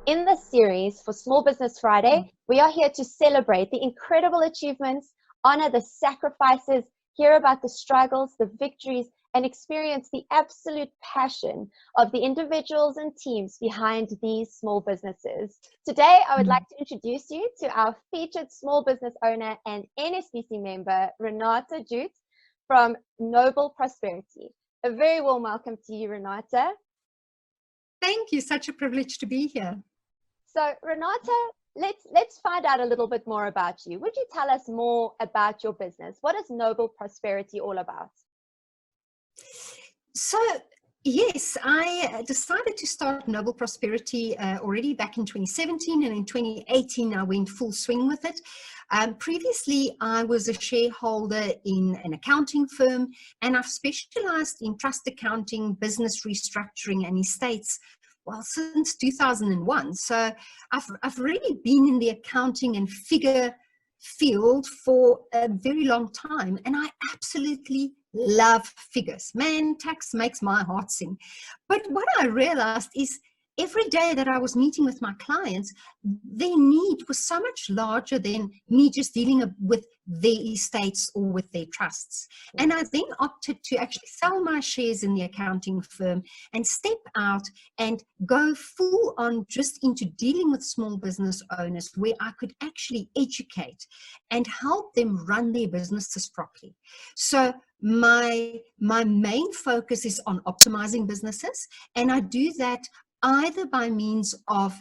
In this series for Small Business Friday, we are here to celebrate the incredible achievements, honor the sacrifices, hear about the struggles, the victories, and experience the absolute passion of the individuals and teams behind these small businesses. Today, I would like to introduce you to our featured small business owner and NSBC member, Renate Jute from Noble Prosperity. A very warm welcome to you, Renate. Thank you. Such a privilege to be here. So, Renate, let's find out a little bit more about you. Would you tell us more about your business? What is Noble Prosperity all about? So, yes, I decided to start Noble Prosperity already back in 2017, and in 2018 I went full swing with it. Previously, I was a shareholder in an accounting firm, and I've specialized in trust accounting, business restructuring, and estates, well, since 2001. So I've really been in the accounting and figure field for a very long time, and I absolutely love figures. Man, tax makes my heart sing. But what I realized is every day that I was meeting with my clients, their need was so much larger than me just dealing with their estates or with their trusts. And I then opted to actually sell my shares in the accounting firm and step out and go full on just into dealing with small business owners, where I could actually educate and help them run their businesses properly. So my main focus is on optimizing businesses, and I do that either by means of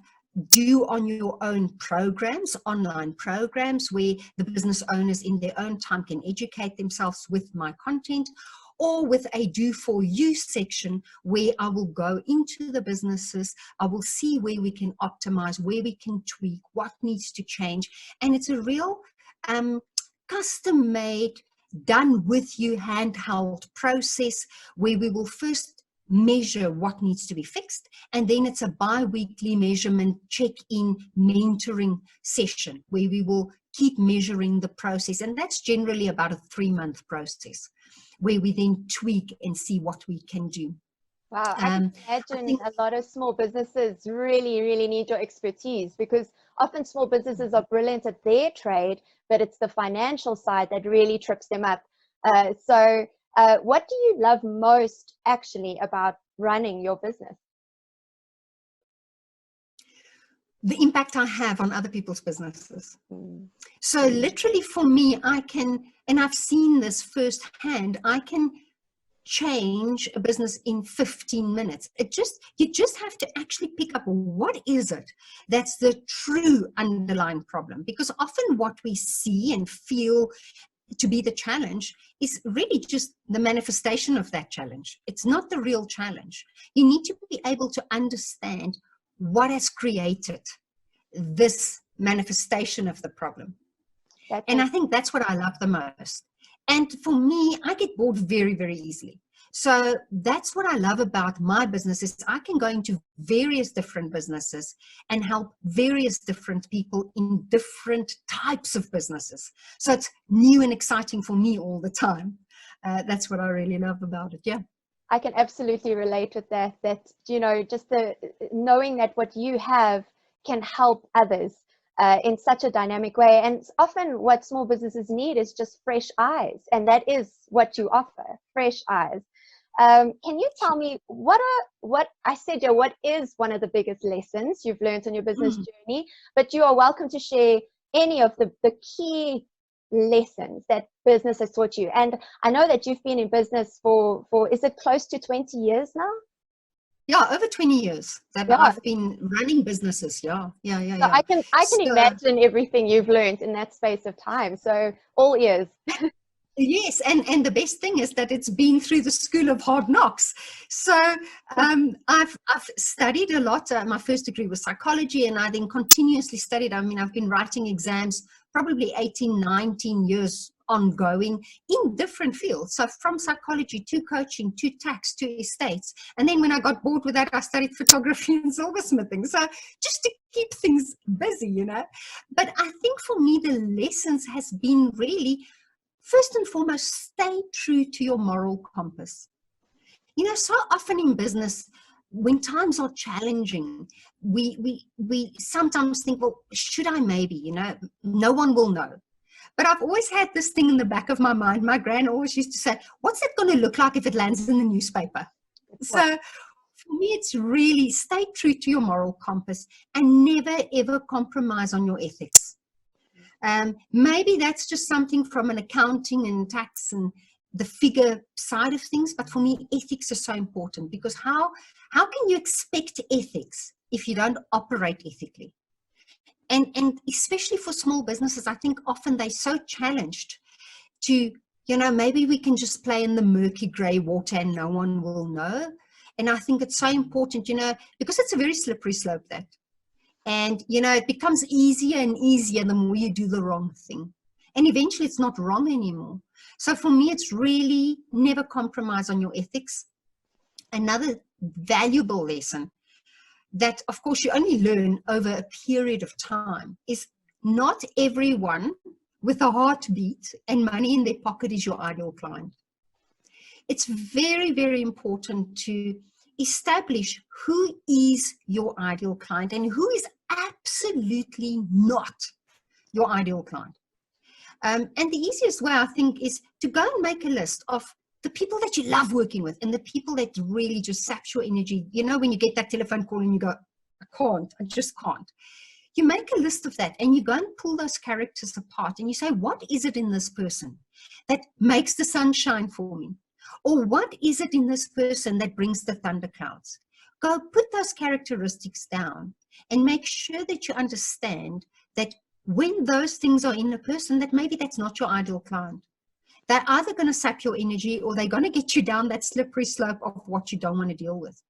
do on your own programs, online programs, where the business owners in their own time can educate themselves with my content, or with a do for you section where I will go into the businesses, I will see where we can optimize, where we can tweak, what needs to change. And it's a real custom made, done with you handheld process where we will first measure what needs to be fixed, and then it's a bi-weekly measurement check-in mentoring session where we will keep measuring the process, and that's generally about a 3-month process where we then tweak and see what we can do. Wow, I can imagine a lot of small businesses really need your expertise, because often small businesses are brilliant at their trade, but it's the financial side that really trips them up. What do you love most actually about running your business? The impact I have on other people's businesses. So literally for me, I can, and I've seen this firsthand, I can change a business in 15 minutes. You just have to actually pick up what is it that's the true underlying problem, because often what we see and feel to be the challenge is really just the manifestation of that challenge. It's not the real challenge. You need to be able to understand what has created this manifestation of the problem. And I think that's what I love the most. And for me, I get bored very easily. So that's what I love about my business, is I can go into various different businesses and help various different people in different types of businesses. So it's new and exciting for me all the time. That's what I really love about it. Yeah. I can absolutely relate with that, just knowing that what you have can help others in such a dynamic way. And often what small businesses need is just fresh eyes. And that is what you offer, fresh eyes. Can you tell me what is one of the biggest lessons you've learned on your business journey? But you are welcome to share any of the key lessons that business has taught you. And I know that you've been in business for is it close to 20 years now? Yeah, over 20 years that I've been running businesses. Yeah. So I can imagine everything you've learned in that space of time. So all ears. Yes, and the best thing is that it's been through the school of hard knocks. So I've studied a lot. My first degree was psychology, and I then continuously studied. I mean, I've been writing exams probably 18, 19 years ongoing in different fields. So from psychology to coaching to tax to estates. And then when I got bored with that, I studied photography and silversmithing. So just to keep things busy, But I think for me, the lessons has been really, first and foremost, stay true to your moral compass. So often in business, when times are challenging, we sometimes think, well, should I maybe, no one will know. But I've always had this thing in the back of my mind. My gran always used to say, what's it going to look like if it lands in the newspaper? So for me, it's really stay true to your moral compass and never, ever compromise on your ethics. Maybe that's just something from an accounting and tax and the figure side of things. But for me, ethics are so important, because how can you expect ethics if you don't operate ethically? And especially for small businesses, I think often they're so challenged to, maybe we can just play in the murky gray water and no one will know. And I think it's so important, because it's a very slippery slope, that. And, it becomes easier and easier the more you do the wrong thing. And eventually it's not wrong anymore. So for me, it's really never compromise on your ethics. Another valuable lesson that, of course, you only learn over a period of time is not everyone with a heartbeat and money in their pocket is your ideal client. It's very, very important to establish who is your ideal client and who is absolutely not your ideal client. And the easiest way, I think, is to go and make a list of the people that you love working with and the people that really just saps your energy. When you get that telephone call and you go, I just can't. You make a list of that and you go and pull those characters apart and you say, what is it in this person that makes the sun shine for me? Or what is it in this person that brings the thunderclouds? Go put those characteristics down and make sure that you understand that when those things are in a person, that maybe that's not your ideal client. They're either going to sap your energy or they're going to get you down that slippery slope of what you don't want to deal with.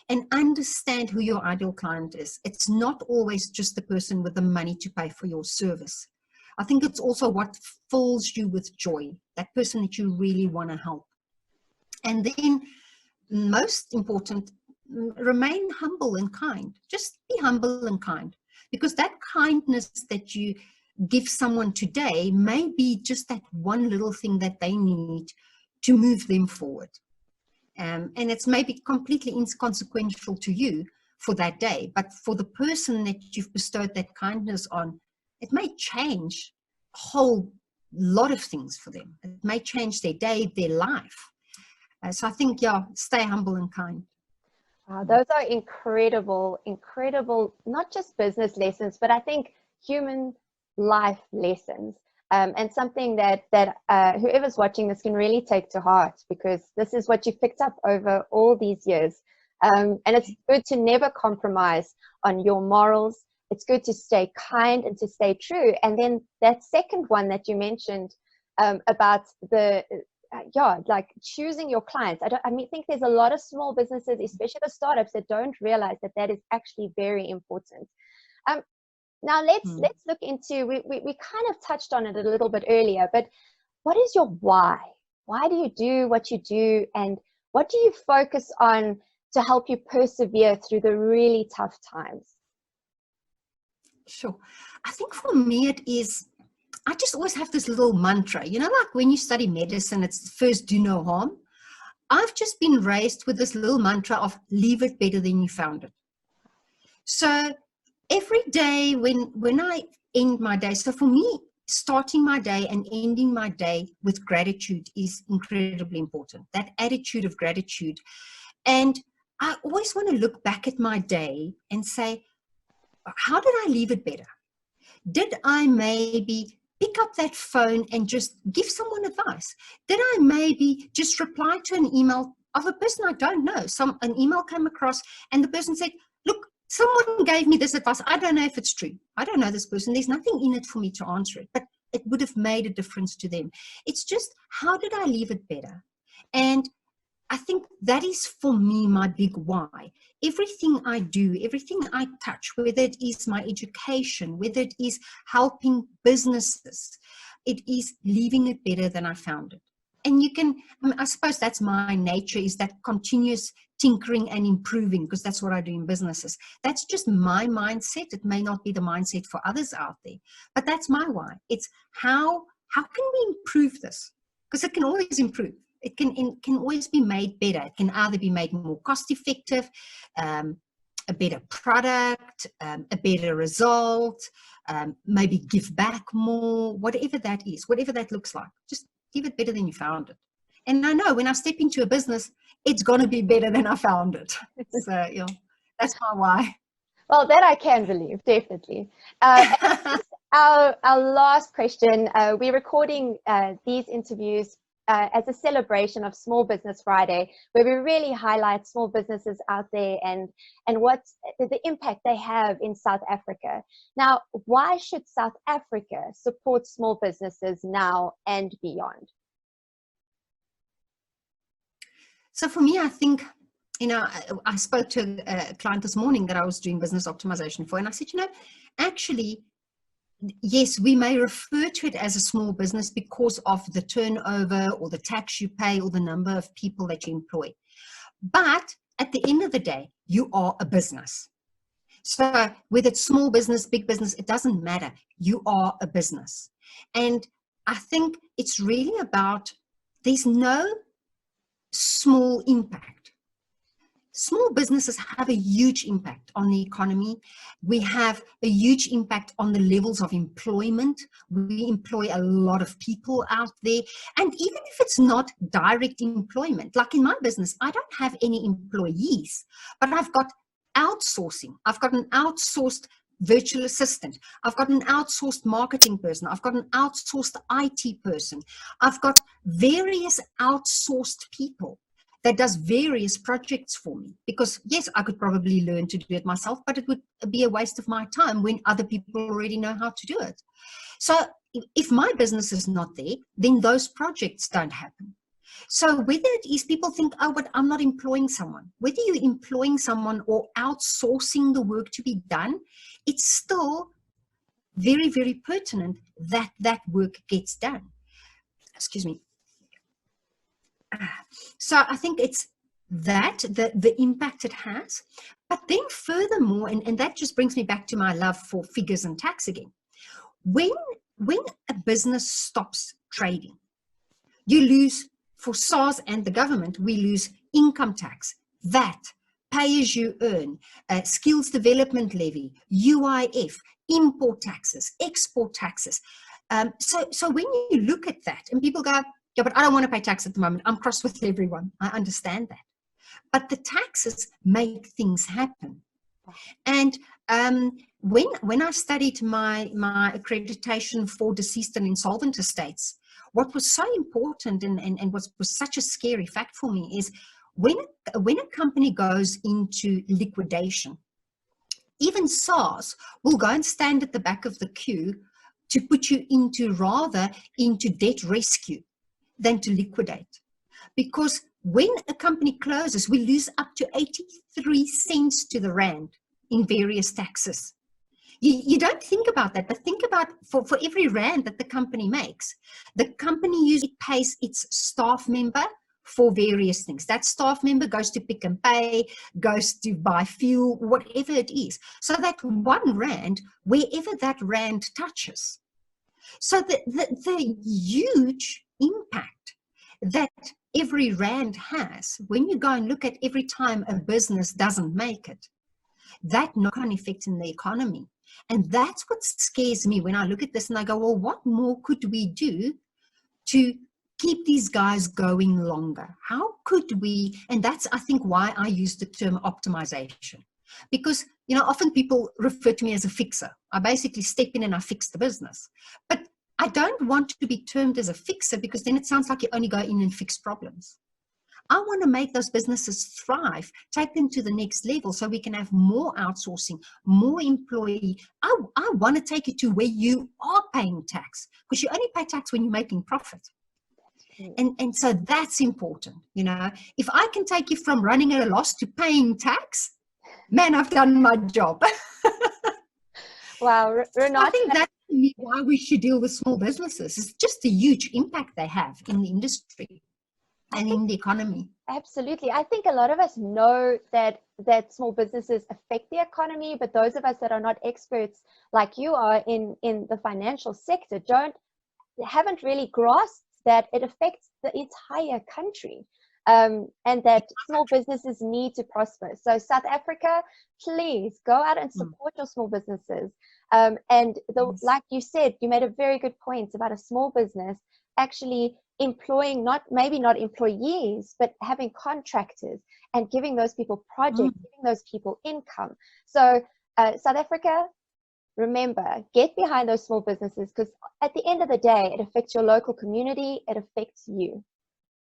And understand who your ideal client is. It's not always just the person with the money to pay for your service. I think it's also what fills you with joy, that person that you really want to help. And then, most important, remain humble and kind. Just be humble and kind, because that kindness that you give someone today may be just that one little thing that they need to move them forward. And it's maybe completely inconsequential to you for that day, but for the person that you've bestowed that kindness on, it may change a whole lot of things for them. It may change their day, their life. So I think, stay humble and kind. Wow, those are incredible, not just business lessons, but I think human life lessons. And something that whoever's watching this can really take to heart, because this is what you've picked up over all these years. And it's good to never compromise on your morals. It's good to stay kind and to stay true. And then that second one that you mentioned about like choosing your clients. I think there's a lot of small businesses, especially the startups, that don't realize that is actually very important. Now let's look into, we kind of touched on it a little bit earlier, but what is your why? Why do you do what you do, and what do you focus on to help you persevere through the really tough times? Sure. I think for me it is, I just always have this little mantra, like when you study medicine, it's first do no harm. I've just been raised with this little mantra of leave it better than you found it. So every day when I end my day, so for me, starting my day and ending my day with gratitude is incredibly important, that attitude of gratitude. And I always want to look back at my day and say, how did I leave it better? Did I maybe pick up that phone and just give someone advice? Did I maybe just reply to an email of a person I don't know? An email came across and the person said, look, someone gave me this advice. I don't know if it's true. I don't know this person. There's nothing in it for me to answer it, but it would have made a difference to them. It's just, how did I leave it better? And I think that is for me my big why. Everything I do, everything I touch, whether it is my education, whether it is helping businesses, it is leaving it better than I found it. And you can, I suppose that's my nature, is that continuous tinkering and improving, because that's what I do in businesses. That's just my mindset. It may not be the mindset for others out there, but that's my why. It's how can we improve this? Because it can always improve. It can always be made better. It can either be made more cost effective, a better product, a better result, maybe give back more, whatever that is, whatever that looks like. Just give it better than you found it. And I know when I step into a business, it's going to be better than I found it. So, you know, that's my why. Well, that I can believe, definitely. Our last question, we're recording these interviews as a celebration of Small Business Friday, where we really highlight small businesses out there and what the impact they have in South Africa. Now, why should South Africa support small businesses now and beyond? So for me, I think, you know, I spoke to a client this morning that I was doing business optimization for, and I said, you know, actually, yes, we may refer to it as a small business because of the turnover or the tax you pay or the number of people that you employ. But at the end of the day, you are a business. So whether it's small business, big business, it doesn't matter. You are a business. And I think it's really about, there's no small impact. Small businesses have a huge impact on the economy. We have a huge impact on the levels of employment. We employ a lot of people out there. And even if it's not direct employment, like in my business, I don't have any employees, but I've got outsourcing. I've got an outsourced virtual assistant. I've got an outsourced marketing person. I've got an outsourced IT person. I've got various outsourced people that does various projects for me, because yes, I could probably learn to do it myself, but it would be a waste of my time when other people already know how to do it. So if my business is not there, then those projects don't happen. So whether it is people think, oh, but I'm not employing someone, whether you're employing someone or outsourcing the work to be done, it's still very, very pertinent that that work gets done. Excuse me. So I think it's that, the impact it has. But then furthermore, and that just brings me back to my love for figures and tax again. When a business stops trading, you lose, for SARS and the government, we lose income tax, VAT, pay as you earn, skills development levy, UIF, import taxes, export taxes. So when you look at that and people go, yeah, but I don't want to pay tax at the moment, I'm cross with everyone. I understand that. But the taxes make things happen. And when I studied my accreditation for deceased and insolvent estates, what was so important and what was such a scary fact for me is when a company goes into liquidation, even SARS will go and stand at the back of the queue to put you into debt rescue than to liquidate. Because when a company closes, we lose up to 83 cents to the rand in various taxes. You don't think about that, but think about for every rand that the company makes, the company usually pays its staff member for various things. That staff member goes to Pick and Pay, goes to buy fuel, whatever it is. So that 1 rand, wherever that rand touches. So the huge impact that every rand has, when you go and look at every time a business doesn't make it, that knock-on effect in the economy. And that's what scares me when I look at this and I go, well, what more could we do to keep these guys going longer? How could we, and that's, I think, why I use the term optimization. Because, you know, often people refer to me as a fixer. I basically step in and I fix the business. But I don't want to be termed as a fixer because then it sounds like you only go in and fix problems. I want to make those businesses thrive, take them to the next level so we can have more outsourcing, more employee. I want to take it to where you are paying tax, because you only pay tax when you're making profit. And so that's important. You know, if I can take you from running at a loss to paying tax, man, I've done my job. Wow, Renate, I think that's why we should deal with small businesses. It's just the huge impact they have in the industry and in the economy. Absolutely. I think a lot of us know that small businesses affect the economy, but those of us that are not experts like you are in the financial sector haven't really grasped that it affects the entire country. And that small businesses need to prosper. So South Africa, please go out and support your small businesses. And like you said, you made a very good point about a small business actually employing maybe not employees, but having contractors and giving those people projects, giving those people income. So South Africa, remember, get behind those small businesses, because at the end of the day, it affects your local community, it affects you.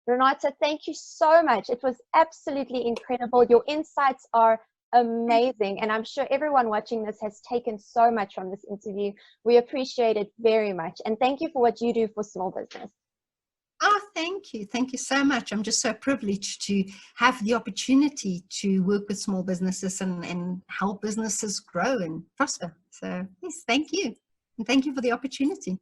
Renate, thank you so much. It was absolutely incredible. Your insights are amazing, and I'm sure everyone watching this has taken so much from this interview. We appreciate it very much, and thank you for what you do for small business. Oh, thank you. Thank you so much. I'm just so privileged to have the opportunity to work with small businesses and help businesses grow and prosper. So yes, thank you. And thank you for the opportunity.